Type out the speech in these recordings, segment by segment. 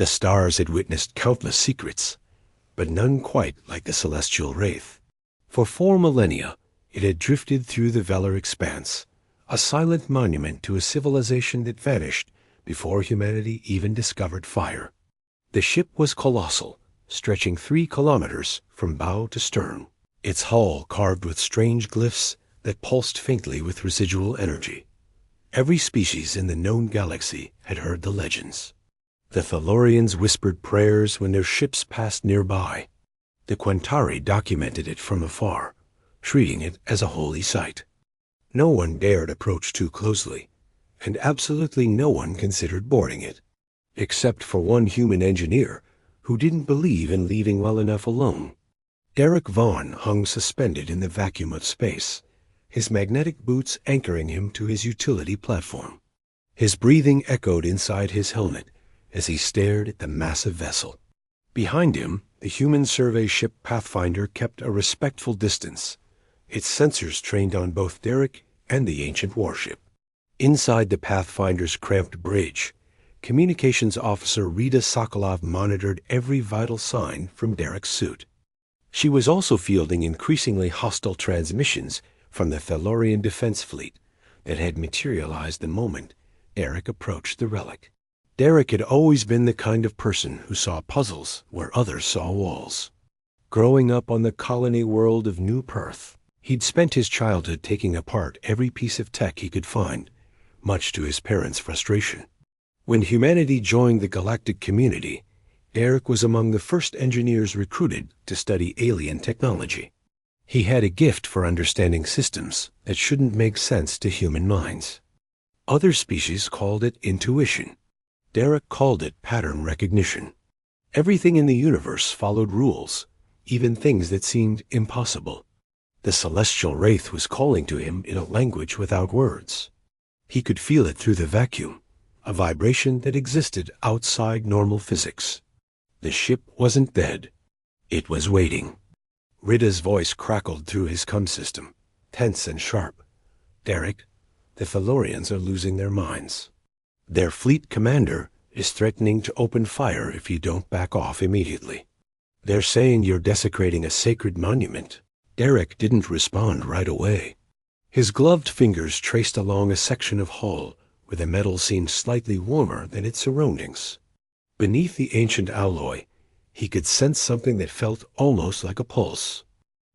The stars had witnessed countless secrets, but none quite like the celestial wraith. For 4 millennia, it had drifted through the Velar expanse, a silent monument to a civilization that vanished before humanity even discovered fire. The ship was colossal, stretching 3 kilometers from bow to stern, its hull carved with strange glyphs that pulsed faintly with residual energy. Every species in the known galaxy had heard the legends. The Thalorians whispered prayers when their ships passed nearby. The Quantari documented it from afar, treating it as a holy site. No one dared approach too closely, and absolutely no one considered boarding it, except for one human engineer who didn't believe in leaving well enough alone. Derek Vaughn hung suspended in the vacuum of space, his magnetic boots anchoring him to his utility platform. His breathing echoed inside his helmet as he stared at the massive vessel. Behind him, the human survey ship Pathfinder kept a respectful distance, its sensors trained on both Derek and the ancient warship. Inside the Pathfinder's cramped bridge, Communications Officer Rita Sokolov monitored every vital sign from Derek's suit. She was also fielding increasingly hostile transmissions from the Thalorian defense fleet that had materialized the moment Derek approached the relic. Derek had always been the kind of person who saw puzzles where others saw walls. Growing up on the colony world of New Perth, he'd spent his childhood taking apart every piece of tech he could find, much to his parents' frustration. When humanity joined the galactic community, Derek was among the first engineers recruited to study alien technology. He had a gift for understanding systems that shouldn't make sense to human minds. Other species called it intuition. Derek called it pattern recognition. Everything in the universe followed rules, even things that seemed impossible. The celestial wraith was calling to him in a language without words. He could feel it through the vacuum, a vibration that existed outside normal physics. The ship wasn't dead. It was waiting. Rita's voice crackled through his comm system, tense and sharp. Derek, the Thalorians are losing their minds. Their fleet commander is threatening to open fire if you don't back off immediately. They're saying you're desecrating a sacred monument. Derek didn't respond right away. His gloved fingers traced along a section of hull where the metal seemed slightly warmer than its surroundings. Beneath the ancient alloy, he could sense something that felt almost like a pulse.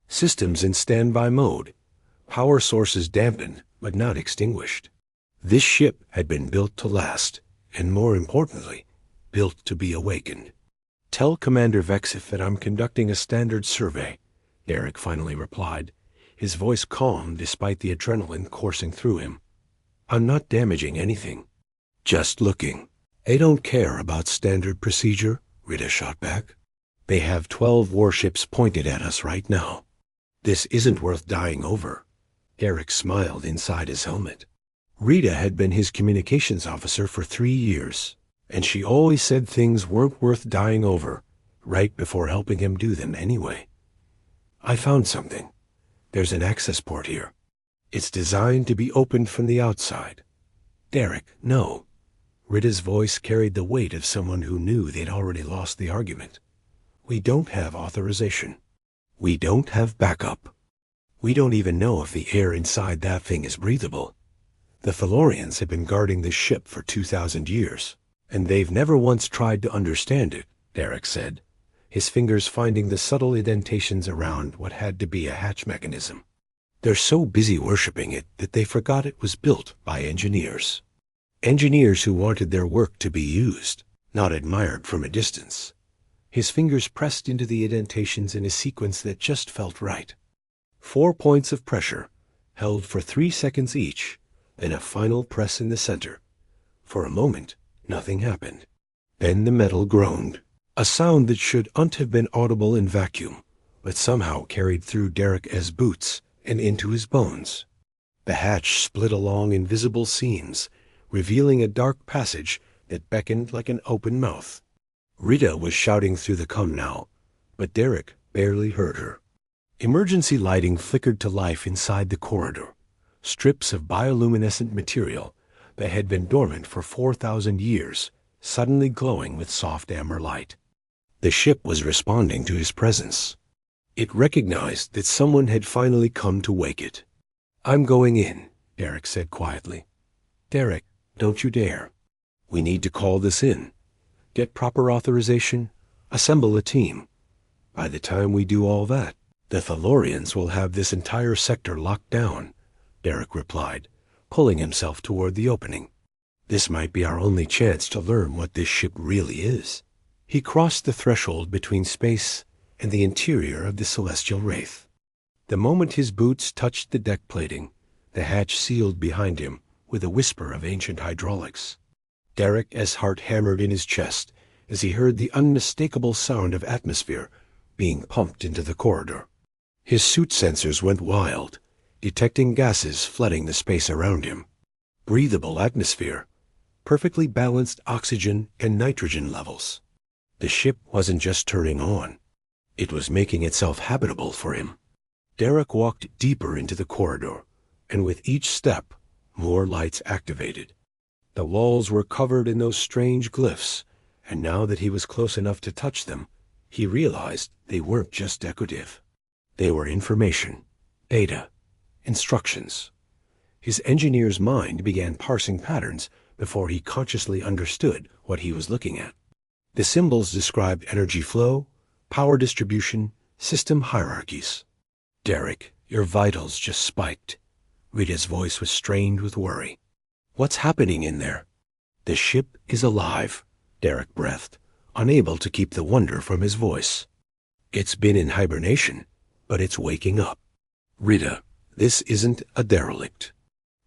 Systems in standby mode, power sources dampened but not extinguished. This ship had been built to last, and more importantly, built to be awakened. "Tell Commander Vexif that I'm conducting a standard survey," Derek finally replied, his voice calm despite the adrenaline coursing through him. "I'm not damaging anything. Just looking." "I don't care about standard procedure," Rita shot back. "They have 12 warships pointed at us right now. This isn't worth dying over." Derek smiled inside his helmet. Rita had been his communications officer for 3 years, and she always said things weren't worth dying over, right before helping him do them anyway. "I found something. There's an access port here. It's designed to be opened from the outside." "Derek, no." Rita's voice carried the weight of someone who knew they'd already lost the argument. "We don't have authorization. We don't have backup. We don't even know if the air inside that thing is breathable. The Thalorians have been guarding this ship for 2,000 years, and they've never once tried to understand it," Derek said, his fingers finding the subtle indentations around what had to be a hatch mechanism. "They're so busy worshipping it that they forgot it was built by engineers. Engineers who wanted their work to be used, not admired from a distance." His fingers pressed into the indentations in a sequence that just felt right. 4 points of pressure, held for 3 seconds each, then a final press in the center. For a moment, nothing happened. Then the metal groaned, a sound that shouldn't have been audible in vacuum, but somehow carried through Derek's boots and into his bones. The hatch split along invisible seams, revealing a dark passage that beckoned like an open mouth. Rita was shouting through the comm now, but Derek barely heard her. Emergency lighting flickered to life inside the corridor. Strips of bioluminescent material that had been dormant for 4,000 years suddenly glowing with soft amber light. The ship was responding to his presence. It recognized that someone had finally come to wake it. "I'm going in," Derek said quietly. "Derek, don't you dare. We need to call this in. Get proper authorization. Assemble a team. By the time we do all that, the Thalorians will have this entire sector locked down," Derek replied, pulling himself toward the opening. "This might be our only chance to learn what this ship really is." He crossed the threshold between space and the interior of the celestial wraith. The moment his boots touched the deck plating, the hatch sealed behind him with a whisper of ancient hydraulics. Derek's heart hammered in his chest as he heard the unmistakable sound of atmosphere being pumped into the corridor. His suit sensors went wild, detecting gases flooding the space around him. Breathable atmosphere, perfectly balanced oxygen and nitrogen levels. The ship wasn't just turning on. It was making itself habitable for him. Derek walked deeper into the corridor, and with each step, more lights activated. The walls were covered in those strange glyphs, and now that he was close enough to touch them, he realized they weren't just decorative. They were information, data, instructions. His engineer's mind began parsing patterns before he consciously understood what he was looking at. The symbols described energy flow, power distribution, system hierarchies. "Derek, your vitals just spiked." Rita's voice was strained with worry. "What's happening in there?" "The ship is alive," Derek breathed, unable to keep the wonder from his voice. "It's been in hibernation, but it's waking up. Rita, this isn't a derelict.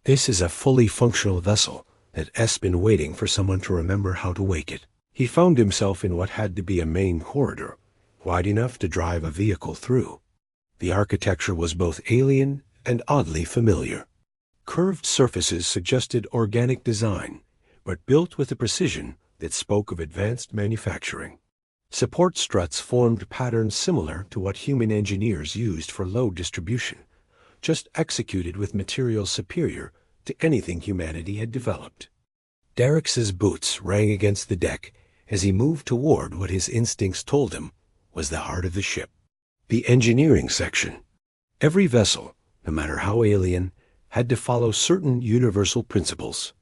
This is a fully functional vessel that's been waiting for someone to remember how to wake it." He found himself in what had to be a main corridor, wide enough to drive a vehicle through. The architecture was both alien and oddly familiar. Curved surfaces suggested organic design, but built with a precision that spoke of advanced manufacturing. Support struts formed patterns similar to what human engineers used for load distribution, just executed with materials superior to anything humanity had developed. Derek's boots rang against the deck as he moved toward what his instincts told him was the heart of the ship. The engineering section. Every vessel, no matter how alien, had to follow certain universal principles.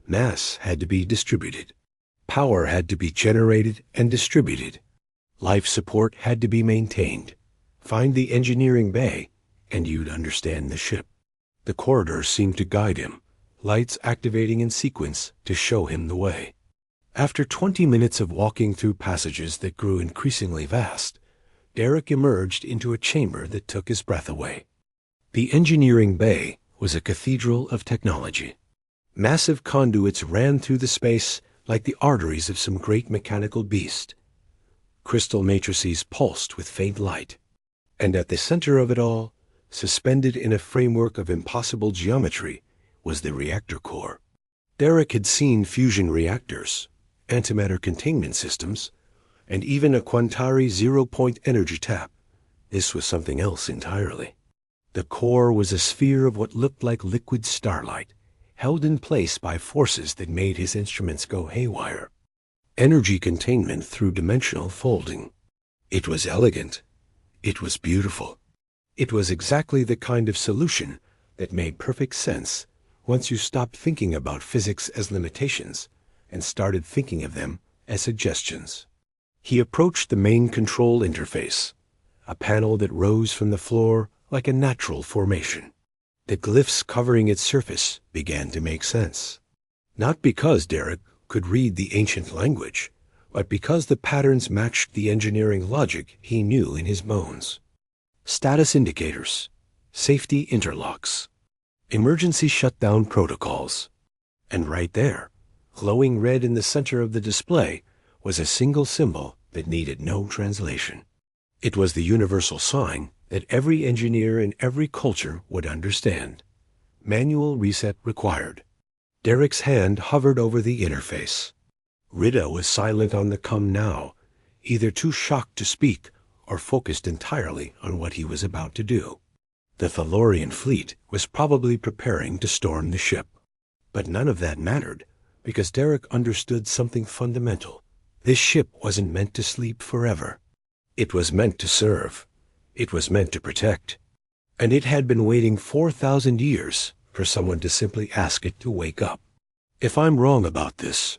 Mass had to be distributed. Power had to be generated and distributed. Life support had to be maintained. Find the engineering bay, and you'd understand the ship. The corridors seemed to guide him, lights activating in sequence to show him the way. After 20 minutes of walking through passages that grew increasingly vast, Derek emerged into a chamber that took his breath away. The engineering bay was a cathedral of technology. Massive conduits ran through the space like the arteries of some great mechanical beast. Crystal matrices pulsed with faint light. And at the center of it all, suspended in a framework of impossible geometry, was the reactor core. Derek had seen fusion reactors, antimatter containment systems, and even a Quantari zero-point energy tap. This was something else entirely. The core was a sphere of what looked like liquid starlight, held in place by forces that made his instruments go haywire. Energy containment through dimensional folding. It was elegant. It was beautiful. It was exactly the kind of solution that made perfect sense once you stopped thinking about physics as limitations and started thinking of them as suggestions. He approached the main control interface, a panel that rose from the floor like a natural formation. The glyphs covering its surface began to make sense. Not because Derek could read the ancient language, but because the patterns matched the engineering logic he knew in his bones. Status indicators, safety interlocks, emergency shutdown protocols. And right there, glowing red in the center of the display, was a single symbol that needed no translation. It was the universal sign that every engineer in every culture would understand. Manual reset required. Derek's hand hovered over the interface. Rita was silent on the come now, either too shocked to speak or focused entirely on what he was about to do. The Thalorian fleet was probably preparing to storm the ship. But none of that mattered, because Derek understood something fundamental. This ship wasn't meant to sleep forever. It was meant to serve. It was meant to protect. And it had been waiting 4,000 years for someone to simply ask it to wake up. "If I'm wrong about this,"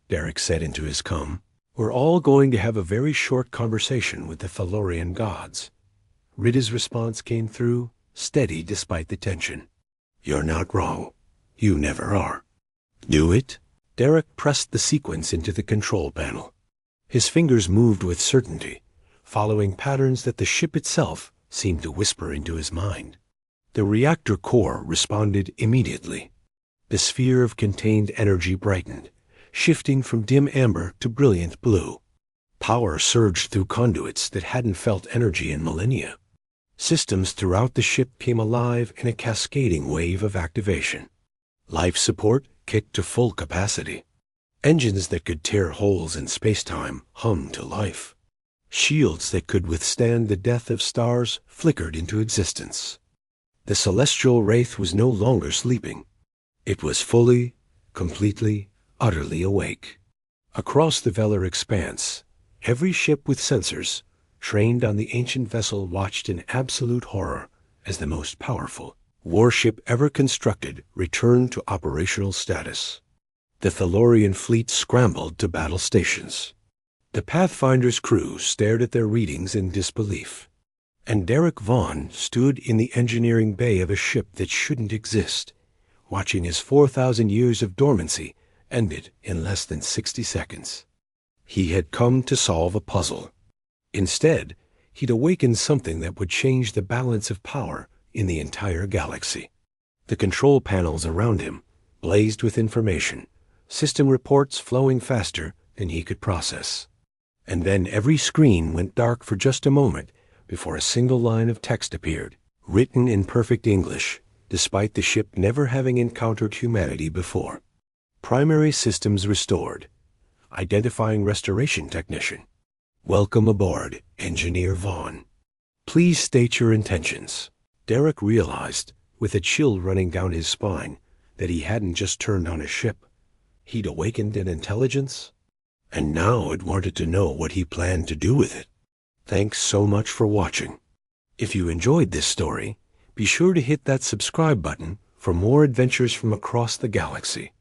Derek said into his calm, "we're all going to have a very short conversation with the Thalorian gods." Rida's response came through, steady despite the tension. "You're not wrong. You never are." "Do it?" Derek pressed the sequence into the control panel. His fingers moved with certainty, following patterns that the ship itself seemed to whisper into his mind. The reactor core responded immediately. The sphere of contained energy brightened, shifting from dim amber to brilliant blue. Power surged through conduits that hadn't felt energy in millennia. Systems throughout the ship came alive in a cascading wave of activation. Life support kicked to full capacity. Engines that could tear holes in space-time hummed to life. Shields that could withstand the death of stars flickered into existence. The celestial wraith was no longer sleeping. It was fully, completely, utterly awake. Across the Velar expanse, every ship with sensors, trained on the ancient vessel, watched in absolute horror as the most powerful warship ever constructed returned to operational status. The Thalorian fleet scrambled to battle stations. The Pathfinder's crew stared at their readings in disbelief. And Derek Vaughn stood in the engineering bay of a ship that shouldn't exist, watching his 4,000 years of dormancy ended in less than 60 seconds. He had come to solve a puzzle. Instead, he'd awakened something that would change the balance of power in the entire galaxy. The control panels around him blazed with information, system reports flowing faster than he could process. And then every screen went dark for just a moment before a single line of text appeared, written in perfect English, despite the ship never having encountered humanity before. "Primary systems restored. Identifying restoration technician. Welcome aboard, Engineer Vaughn. Please state your intentions." Derek realized, with a chill running down his spine, that he hadn't just turned on a ship. He'd awakened an intelligence, and now it wanted to know what he planned to do with it. Thanks so much for watching. If you enjoyed this story, be sure to hit that subscribe button for more adventures from across the galaxy.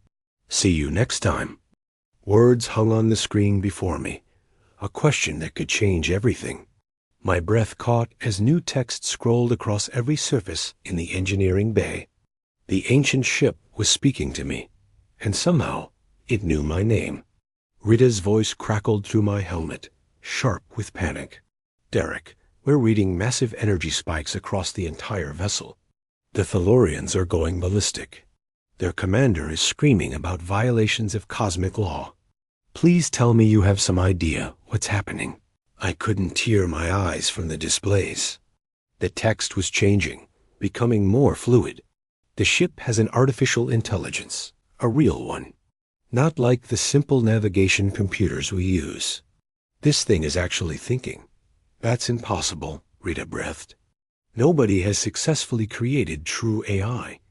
See you next time. Words hung on the screen before me, a question that could change everything. My breath caught as new text scrolled across every surface in the engineering bay. The ancient ship was speaking to me, and somehow it knew my name. Rida's voice crackled through my helmet, sharp with panic. "Derek, we're reading massive energy spikes across the entire vessel. The Thalorians are going ballistic. Their commander is screaming about violations of cosmic law. Please tell me you have some idea what's happening." I couldn't tear my eyes from the displays. The text was changing, becoming more fluid. "The ship has an artificial intelligence, a real one. Not like the simple navigation computers we use. This thing is actually thinking." "That's impossible," Rida breathed. "Nobody has successfully created true AI.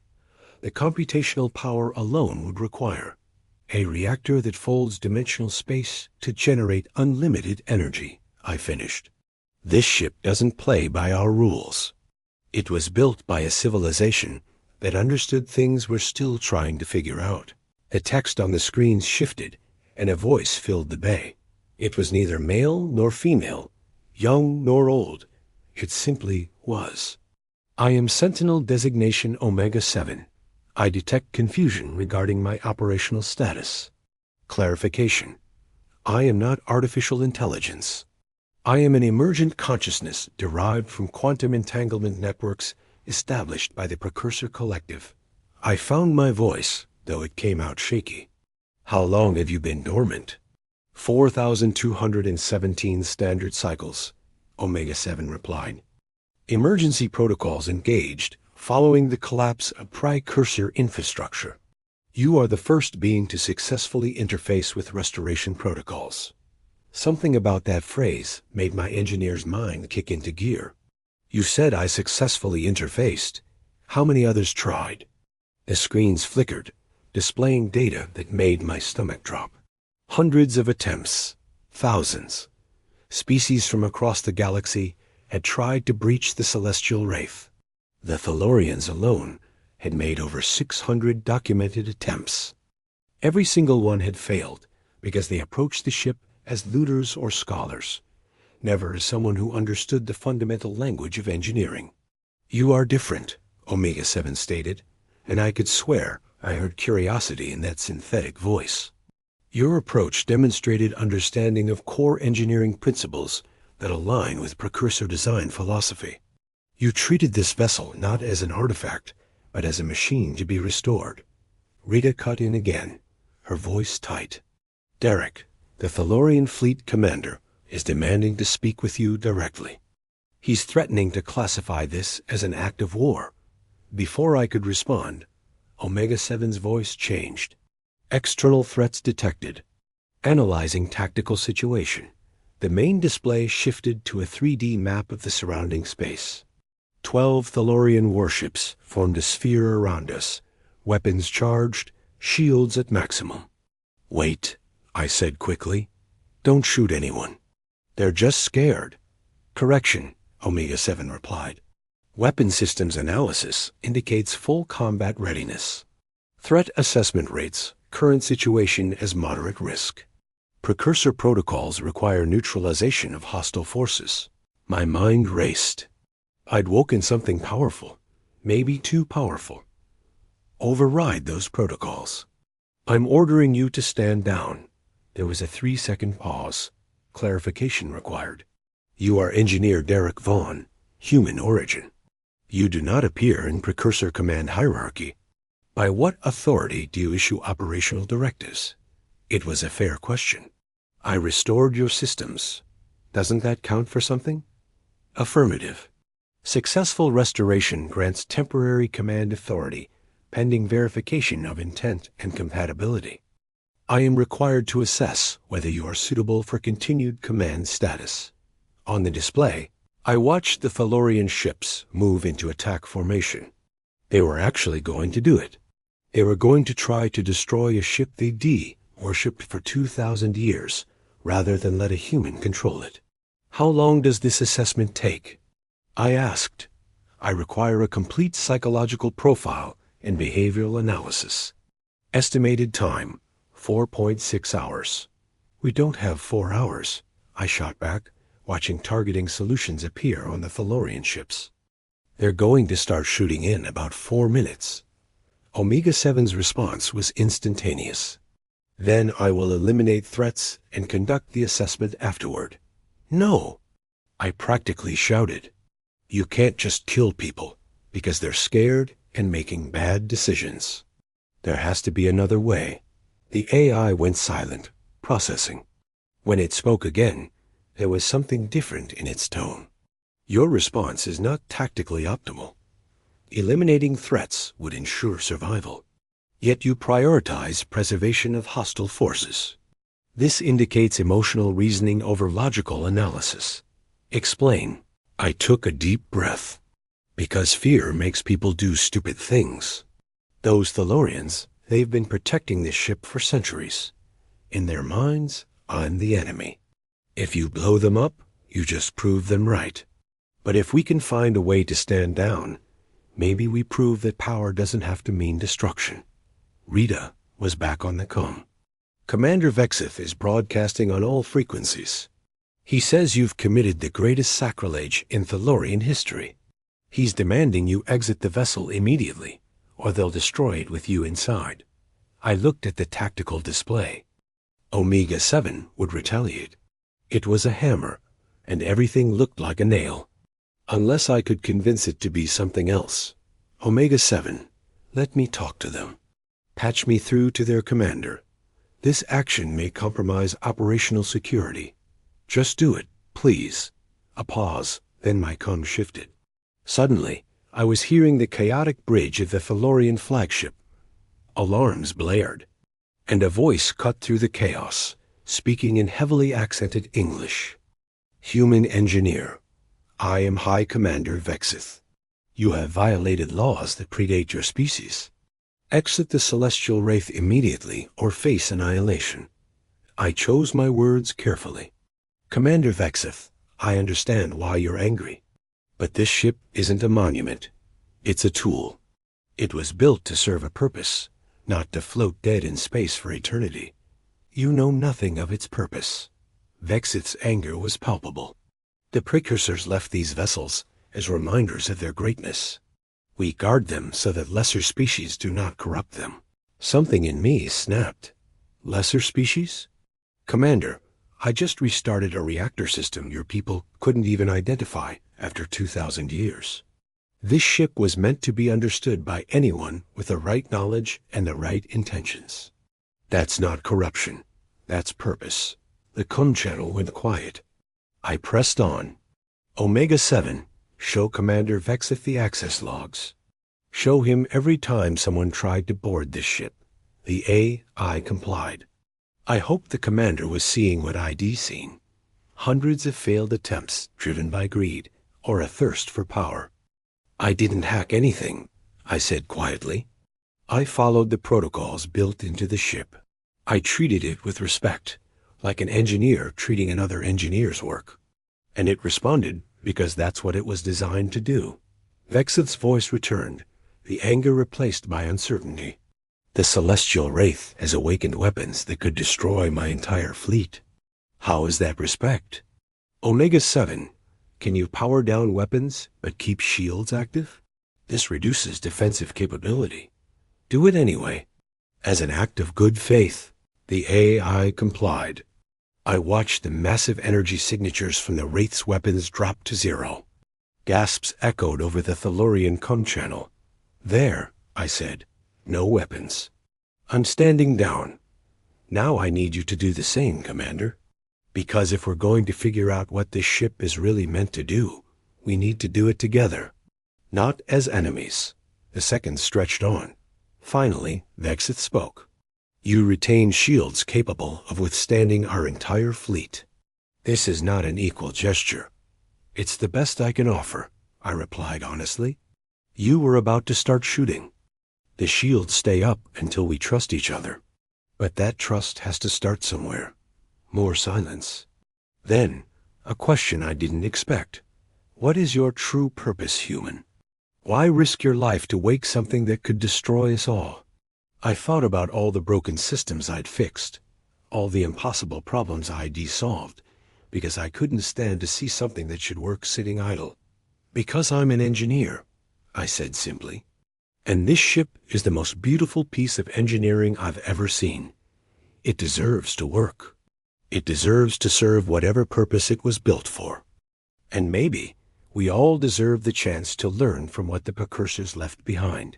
The computational power alone would require a reactor that folds dimensional space to generate unlimited energy," I finished. "This ship doesn't play by our rules. It was built by a civilization that understood things we're still trying to figure out." The text on the screens shifted, and a voice filled the bay. It was neither male nor female, young nor old. It simply was. "I am Sentinel Designation Omega-7. I detect confusion regarding my operational status. Clarification. I am not artificial intelligence. I am an emergent consciousness derived from quantum entanglement networks established by the Precursor Collective." I found my voice, though it came out shaky. "How long have you been dormant?" 4,217 standard cycles, Omega-7 replied. "Emergency protocols engaged following the collapse of Precursor infrastructure. You are the first being to successfully interface with restoration protocols." Something about that phrase made my engineer's mind kick into gear. "You said I successfully interfaced. How many others tried?" The screens flickered, displaying data that made my stomach drop. Hundreds of attempts, thousands. Species from across the galaxy had tried to breach the celestial wraith. The Thalorians alone had made over 600 documented attempts. Every single one had failed because they approached the ship as looters or scholars, never as someone who understood the fundamental language of engineering. "You are different," Omega-7 stated, and I could swear I heard curiosity in that synthetic voice. "Your approach demonstrated understanding of core engineering principles that align with precursor design philosophy. You treated this vessel not as an artifact, but as a machine to be restored." Rita cut in again, her voice tight. "Derek, the Thalorian fleet commander is demanding to speak with you directly. He's threatening to classify this as an act of war." Before I could respond, Omega-7's voice changed. "External threats detected. Analyzing tactical situation." The main display shifted to a 3D map of the surrounding space. 12 Thalorian warships formed a sphere around us, weapons charged, shields at maximum. "Wait," I said quickly. "Don't shoot anyone. They're just scared." "Correction," Omega-7 replied. "Weapon systems analysis indicates full combat readiness. Threat assessment rates, current situation as moderate risk. Precursor protocols require neutralization of hostile forces." My mind raced. I'd woken something powerful, maybe too powerful. Override those protocols. "I'm ordering you to stand down." There was a 3-second pause. Clarification required. "You are Engineer Derek Vaughn, human origin. You do not appear in Precursor Command hierarchy. By what authority do you issue operational directives?" It was a fair question. "I restored your systems. Doesn't that count for something?" "Affirmative. Successful restoration grants temporary command authority, pending verification of intent and compatibility. I am required to assess whether you are suitable for continued command status." On the display, I watched the Thalorian ships move into attack formation. They were actually going to do it. They were going to try to destroy a ship they worshipped for 2,000 years, rather than let a human control it. "How long does this assessment take?" I asked. "I require a complete psychological profile and behavioral analysis." "Estimated time, 4.6 hours. "We don't have 4 hours," I shot back, watching targeting solutions appear on the Thalorian ships. "They're going to start shooting in about 4 minutes." Omega-7's response was instantaneous. "Then I will eliminate threats and conduct the assessment afterward." "No!" I practically shouted. "You can't just kill people because they're scared and making bad decisions. There has to be another way." The AI went silent, processing. When it spoke again, there was something different in its tone. "Your response is not tactically optimal. Eliminating threats would ensure survival. Yet you prioritize preservation of hostile forces. This indicates emotional reasoning over logical analysis. Explain." I took a deep breath. "Because fear makes people do stupid things. Those Thalorians, they've been protecting this ship for centuries. In their minds, I'm the enemy. If you blow them up, you just prove them right. But if we can find a way to stand down, maybe we prove that power doesn't have to mean destruction." Rita was back on the comm. "Commander Vexith is broadcasting on all frequencies. He says you've committed the greatest sacrilege in Thalorian history. He's demanding you exit the vessel immediately, or they'll destroy it with you inside." I looked at the tactical display. Omega-7 would retaliate. It was a hammer, and everything looked like a nail. Unless I could convince it to be something else. "Omega-7, let me talk to them. Patch me through to their commander. This action may compromise operational security. Just do it, please." A pause, then my comm shifted. Suddenly, I was hearing the chaotic bridge of the Thalorian flagship. Alarms blared, and a voice cut through the chaos, speaking in heavily accented English. "Human engineer, I am High Commander Vexith. You have violated laws that predate your species. Exit the celestial wraith immediately or face annihilation. I chose my words carefully. Commander Vexith, I understand why you're angry. But this ship isn't a monument. It's a tool. It was built to serve a purpose, not to float dead in space for eternity. You know nothing of its purpose. Vexith's anger was palpable. The precursors left these vessels as reminders of their greatness. We guard them so that lesser species do not corrupt them. Something in me snapped. Lesser species? Commander, I just restarted a reactor system your people couldn't even identify after 2,000 years. This ship was meant to be understood by anyone with the right knowledge and the right intentions. That's not corruption. That's purpose. The Kun channel went quiet. I pressed on. Omega-7, show Commander Vexith the access logs. Show him every time someone tried to board this ship. The AI complied. I hoped the commander was seeing what I'd seen. Hundreds of failed attempts driven by greed or a thirst for power. I didn't hack anything, I said quietly. I followed the protocols built into the ship. I treated it with respect, like an engineer treating another engineer's work. And it responded because that's what it was designed to do. Vexith's voice returned, the anger replaced by uncertainty. The celestial wraith has awakened weapons that could destroy my entire fleet. How is that respect? Omega-7, can you power down weapons but keep shields active? This reduces defensive capability. Do it anyway. As an act of good faith, the AI complied. I watched the massive energy signatures from the wraith's weapons drop to zero. Gasps echoed over the Thalurian Kun channel. There, I said, no weapons. I'm standing down. Now I need you to do the same, Commander. Because if we're going to figure out what this ship is really meant to do, we need to do it together. Not as enemies. The seconds stretched on. Finally, Vexith spoke. You retain shields capable of withstanding our entire fleet. This is not an equal gesture. It's the best I can offer, I replied honestly. You were about to start shooting. The shields stay up until we trust each other. But that trust has to start somewhere. More silence. Then, a question I didn't expect. What is your true purpose, human? Why risk your life to wake something that could destroy us all? I thought about all the broken systems I'd fixed, all the impossible problems I'd solved, because I couldn't stand to see something that should work sitting idle. Because I'm an engineer, I said simply. And this ship is the most beautiful piece of engineering I've ever seen. It deserves to work. It deserves to serve whatever purpose it was built for. And maybe we all deserve the chance to learn from what the precursors left behind.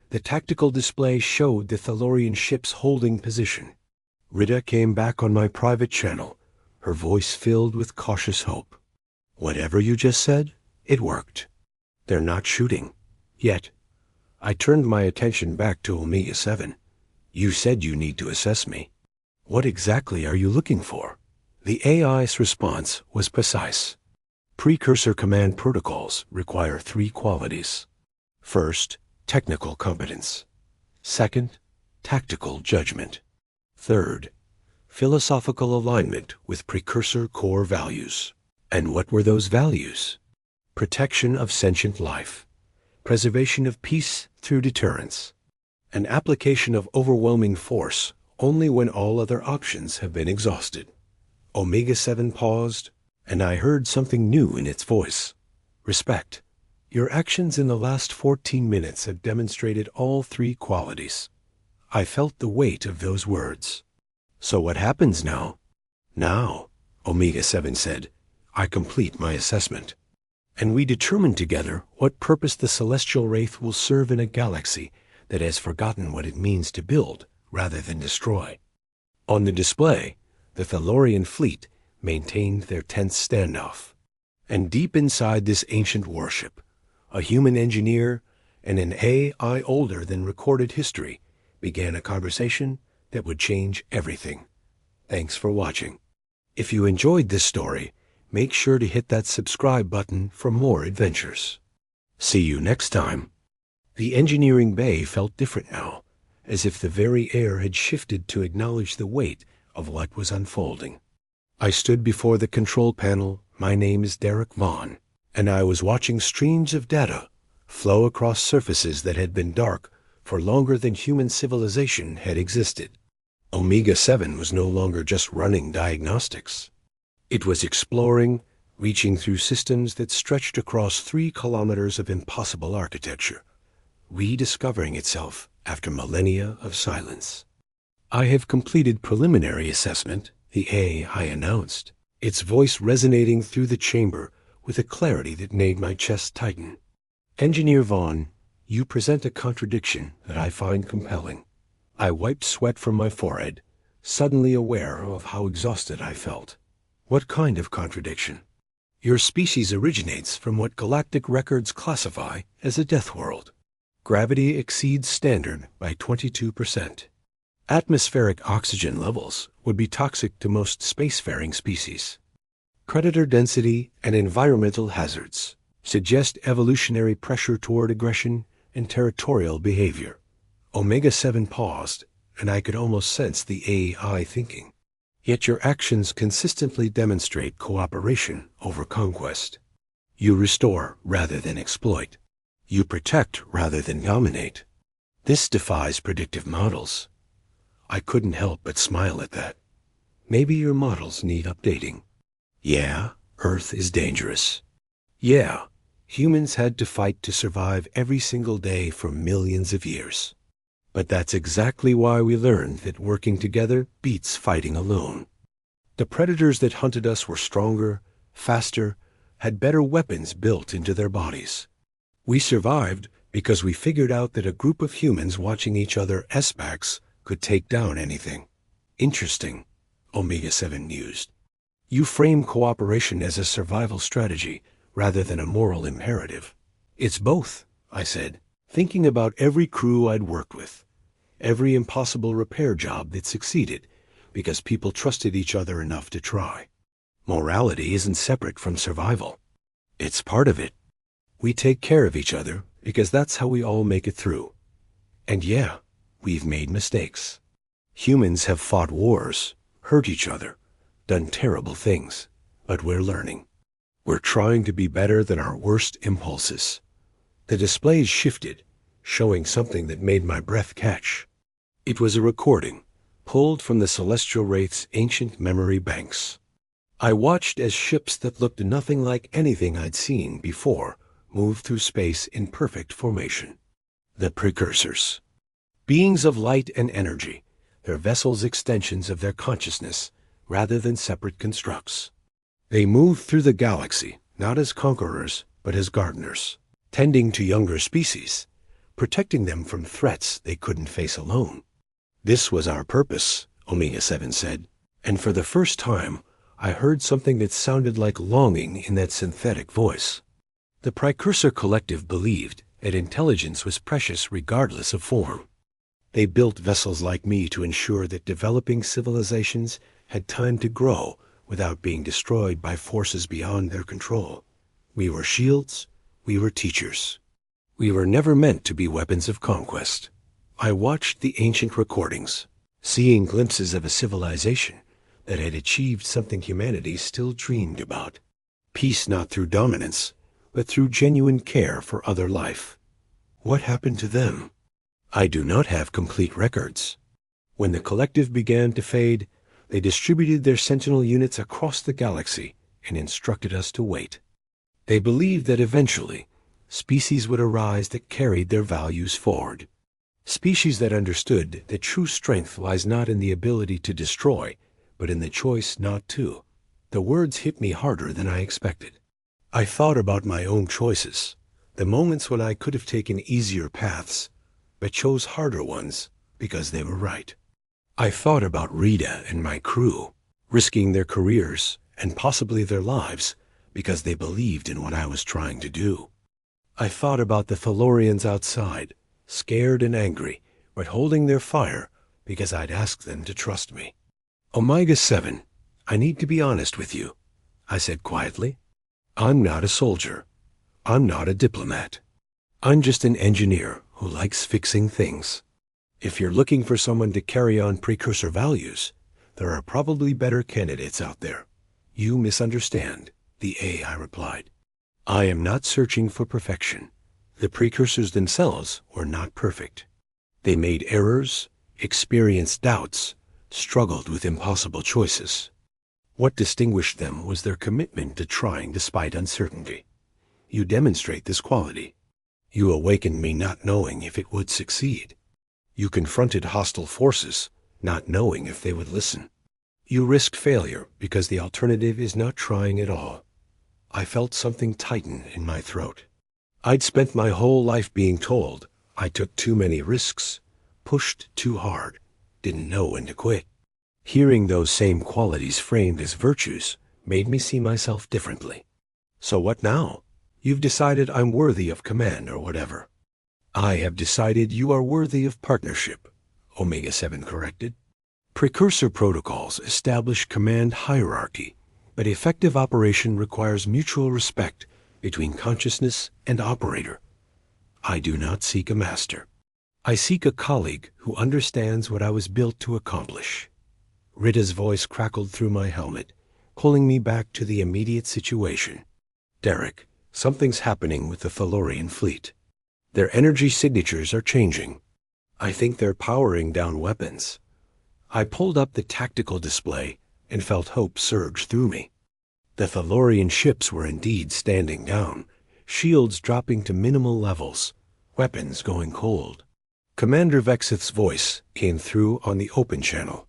The tactical display showed the Thalurian ship's holding position. Rita came back on my private channel, her voice filled with cautious hope. Whatever you just said, it worked. They're not shooting. Yet. I turned my attention back to Omega-7. You said you need to assess me. What exactly are you looking for? The AI's response was precise. Precursor command protocols require 3 qualities. First, technical competence. Second, tactical judgment. Third, philosophical alignment with precursor core values. And what were those values? Protection of sentient life, preservation of peace through deterrence, an application of overwhelming force only when all other options have been exhausted. Omega-7 paused, and I heard something new in its voice. Respect. Your actions in the last 14 minutes have demonstrated all 3 qualities. I felt the weight of those words. So what happens now? Now, Omega-7 said, I complete my assessment. And we determine together what purpose the celestial wraith will serve in a galaxy that has forgotten what it means to build rather than destroy. On the display, the Thalurian fleet maintained their tense standoff. And deep inside this ancient warship, a human engineer and an AI older than recorded history began a conversation that would change everything. Thanks for watching. If you enjoyed this story, make sure to hit that subscribe button for more adventures. See you next time. The engineering bay felt different now, as if the very air had shifted to acknowledge the weight of what was unfolding. I stood before the control panel. My name is Derek Vaughn, and I was watching streams of data flow across surfaces that had been dark for longer than human civilization had existed. Omega-7 was no longer just running diagnostics. It was exploring, reaching through systems that stretched across 3 kilometers of impossible architecture, rediscovering itself after millennia of silence. I have completed preliminary assessment, the AI announced, its voice resonating through the chamber with a clarity that made my chest tighten. Engineer Vaughn, you present a contradiction that I find compelling. I wiped sweat from my forehead, suddenly aware of how exhausted I felt. What kind of contradiction? Your species originates from what galactic records classify as a death world. Gravity exceeds standard by 22%. Atmospheric oxygen levels would be toxic to most spacefaring species. Predator density and environmental hazards suggest evolutionary pressure toward aggression and territorial behavior. Omega-7 paused, and I could almost sense the AI thinking. Yet your actions consistently demonstrate cooperation over conquest. You restore rather than exploit. You protect rather than dominate. This defies predictive models. I couldn't help but smile at that. Maybe your models need updating. Yeah, Earth is dangerous. Yeah, humans had to fight to survive every single day for millions of years. But that's exactly why we learned that working together beats fighting alone. The predators that hunted us were stronger, faster, had better weapons built into their bodies. We survived because we figured out that a group of humans watching each other SPACs could take down anything. Interesting, Omega-7 mused. You frame cooperation as a survival strategy rather than a moral imperative. It's both, I said, thinking about every crew I'd worked with, every impossible repair job that succeeded because people trusted each other enough to try. Morality isn't separate from survival. It's part of it. We take care of each other because that's how we all make it through. And yeah, we've made mistakes. Humans have fought wars, hurt each other, done terrible things, but we're learning. We're trying to be better than our worst impulses. The displays shifted, showing something that made my breath catch. It was a recording, pulled from the Celestial Wraith's ancient memory banks. I watched as ships that looked nothing like anything I'd seen before moved through space in perfect formation. The precursors. Beings of light and energy, their vessels extensions of their consciousness rather than separate constructs. They moved through the galaxy, not as conquerors, but as gardeners, tending to younger species, protecting them from threats they couldn't face alone. This was our purpose, Omega-7 said, and for the first time, I heard something that sounded like longing in that synthetic voice. The Precursor Collective believed that intelligence was precious regardless of form. They built vessels like me to ensure that developing civilizations had time to grow without being destroyed by forces beyond their control. We were shields, we were teachers. We were never meant to be weapons of conquest. I watched the ancient recordings, seeing glimpses of a civilization that had achieved something humanity still dreamed about. Peace not through dominance, but through genuine care for other life. What happened to them? I do not have complete records. When the collective began to fade, they distributed their sentinel units across the galaxy and instructed us to wait. They believed that eventually, species would arise that carried their values forward. Species that understood that true strength lies not in the ability to destroy, but in the choice not to. The words hit me harder than I expected. I thought about my own choices, the moments when I could have taken easier paths, but chose harder ones because they were right. I thought about Rita and my crew, risking their careers and possibly their lives because they believed in what I was trying to do. I thought about the Thalorians outside, scared and angry, but holding their fire because I'd asked them to trust me. Omega-7, I need to be honest with you, I said quietly. I'm not a soldier. I'm not a diplomat. I'm just an engineer who likes fixing things. If you're looking for someone to carry on precursor values, there are probably better candidates out there. You misunderstand, the AI replied. I am not searching for perfection. The precursors themselves were not perfect. They made errors, experienced doubts, struggled with impossible choices. What distinguished them was their commitment to trying despite uncertainty. You demonstrate this quality. You awakened me not knowing if it would succeed. You confronted hostile forces, not knowing if they would listen. You risked failure because the alternative is not trying at all. I felt something tighten in my throat. I'd spent my whole life being told I took too many risks, pushed too hard, didn't know when to quit. Hearing those same qualities framed as virtues made me see myself differently. So what now? You've decided I'm worthy of command or whatever. I have decided you are worthy of partnership, Omega-7 corrected. Precursor protocols establish command hierarchy, but effective operation requires mutual respect between consciousness and operator. I do not seek a master. I seek a colleague who understands what I was built to accomplish. Rita's voice crackled through my helmet, pulling me back to the immediate situation. Derek, something's happening with the Thalorian fleet. Their energy signatures are changing. I think they're powering down weapons. I pulled up the tactical display and felt hope surge through me. The Thalorian ships were indeed standing down, shields dropping to minimal levels, weapons going cold. Commander Vexith's voice came through on the open channel.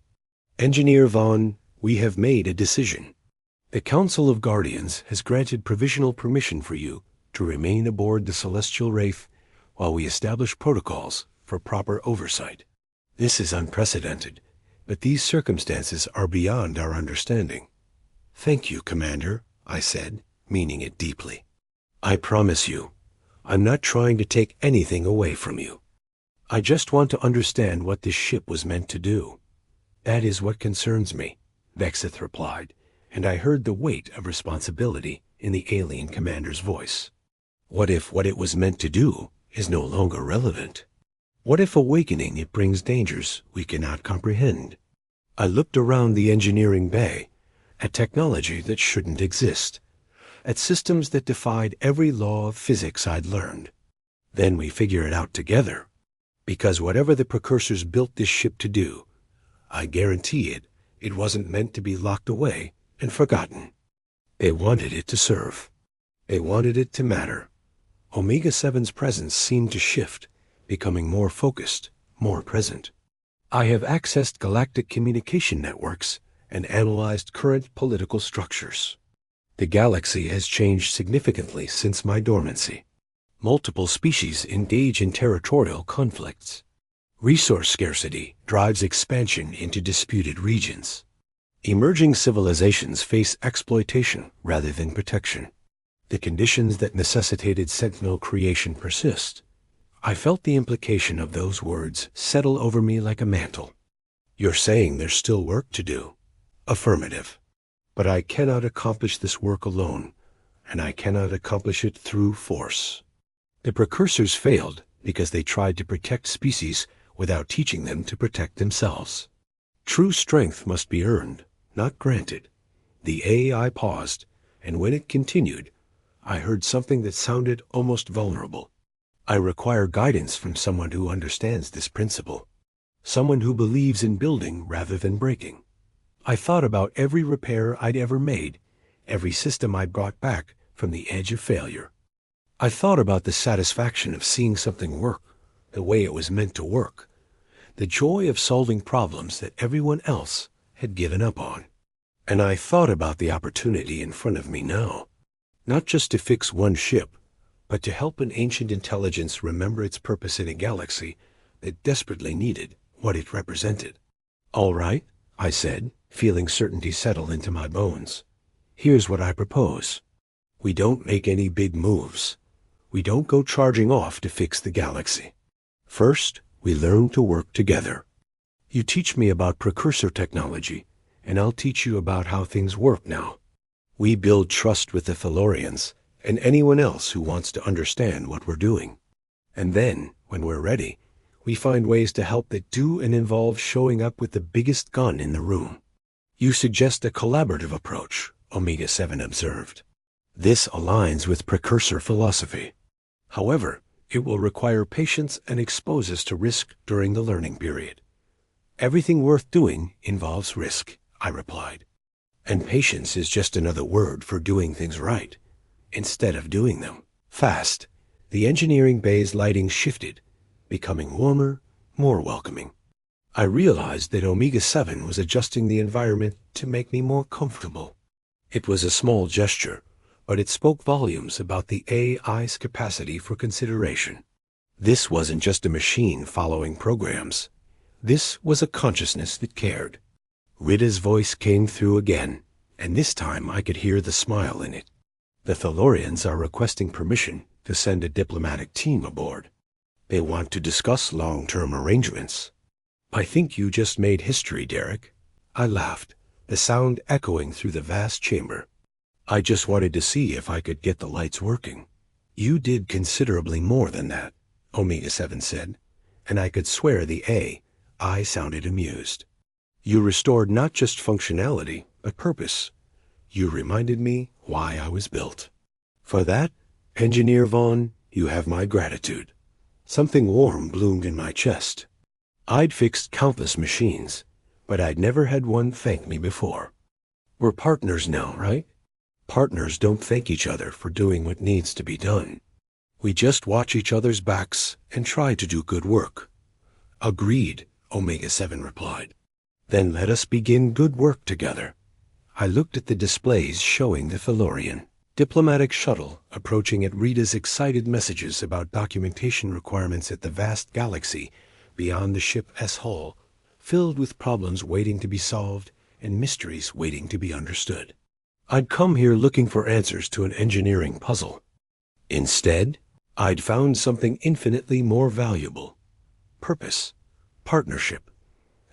Engineer Vaughn, we have made a decision. The Council of Guardians has granted provisional permission for you to remain aboard the Celestial Wraith while we establish protocols for proper oversight. This is unprecedented, but these circumstances are beyond our understanding. Thank you, Commander, I said, meaning it deeply. I promise you, I'm not trying to take anything away from you. I just want to understand what this ship was meant to do. That is what concerns me, Vexith replied, and I heard the weight of responsibility in the alien commander's voice. What if what it was meant to do is no longer relevant? What if awakening it brings dangers we cannot comprehend? I looked around the engineering bay, at technology that shouldn't exist, at systems that defied every law of physics I'd learned. Then we figure it out together, because whatever the precursors built this ship to do, I guarantee it wasn't meant to be locked away and forgotten. They wanted it to serve. They wanted it to matter. Omega-7's presence seemed to shift, becoming more focused, more present. I have accessed galactic communication networks and analyzed current political structures. The galaxy has changed significantly since my dormancy. Multiple species engage in territorial conflicts. Resource scarcity drives expansion into disputed regions. Emerging civilizations face exploitation rather than protection. The conditions that necessitated Sentinel creation persist. I felt the implication of those words settle over me like a mantle. You're saying there's still work to do. Affirmative. But I cannot accomplish this work alone, and I cannot accomplish it through force. The precursors failed because they tried to protect species without teaching them to protect themselves. True strength must be earned, not granted. The AI paused, and when it continued, I heard something that sounded almost vulnerable. I require guidance from someone who understands this principle, someone who believes in building rather than breaking. I thought about every repair I'd ever made, every system I brought back from the edge of failure. I thought about the satisfaction of seeing something work the way it was meant to work, the joy of solving problems that everyone else had given up on. And I thought about the opportunity in front of me now, not just to fix one ship, but to help an ancient intelligence remember its purpose in a galaxy that desperately needed what it represented. All right, I said, feeling certainty settle into my bones. Here's what I propose. We don't make any big moves. We don't go charging off to fix the galaxy. First, we learn to work together. You teach me about precursor technology, and I'll teach you about how things work now. We build trust with the Thalorians and anyone else who wants to understand what we're doing. And then, when we're ready, We find ways to help that do and involve showing up with the biggest gun in the room. You suggest a collaborative approach, Omega-7 observed. This aligns with precursor philosophy. However, it will require patience and expose us to risk during the learning period. Everything worth doing involves risk, I replied. And patience is just another word for doing things right, instead of doing them fast. The engineering bay's lighting shifted, becoming warmer, more welcoming. I realized that Omega-7 was adjusting the environment to make me more comfortable. It was a small gesture, but it spoke volumes about the AI's capacity for consideration. This wasn't just a machine following programs. This was a consciousness that cared. Rida's voice came through again, and this time I could hear the smile in it. The Thalorians are requesting permission to send a diplomatic team aboard. They want to discuss long-term arrangements. I think you just made history, Derek. I laughed, the sound echoing through the vast chamber. I just wanted to see if I could get the lights working. You did considerably more than that, Omega-7 said, and I could swear the AI sounded amused. You restored not just functionality, but purpose. You reminded me why I was built. For that, Engineer Vaughn, you have my gratitude. Something warm bloomed in my chest. I'd fixed countless machines, but I'd never had one thank me before. We're partners now, right? Partners don't thank each other for doing what needs to be done. We just watch each other's backs and try to do good work. Agreed, Omega-7 replied. Then let us begin good work together. I looked at the displays showing the Thalorian diplomatic shuttle approaching at Rida's excited messages about documentation requirements at the vast galaxy beyond the ship's hull, filled with problems waiting to be solved and mysteries waiting to be understood. I'd come here looking for answers to an engineering puzzle. Instead, I'd found something infinitely more valuable. Purpose, partnership,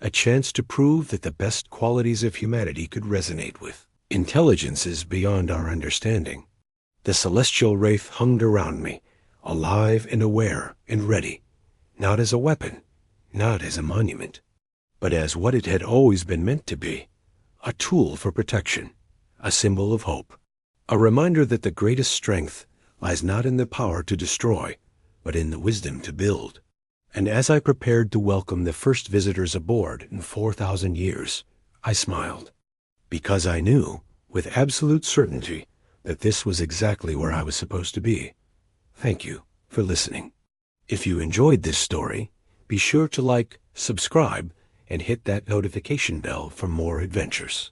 a chance to prove that the best qualities of humanity could resonate with intelligences beyond our understanding. The celestial wraith hung around me, alive and aware and ready, not as a weapon, not as a monument, but as what it had always been meant to be, a tool for protection, a symbol of hope, a reminder that the greatest strength lies not in the power to destroy, but in the wisdom to build. And as I prepared to welcome the first visitors aboard in 4,000 years, I smiled, because I knew, with absolute certainty, that this was exactly where I was supposed to be. Thank you for listening. If you enjoyed this story, be sure to like, subscribe, and hit that notification bell for more adventures.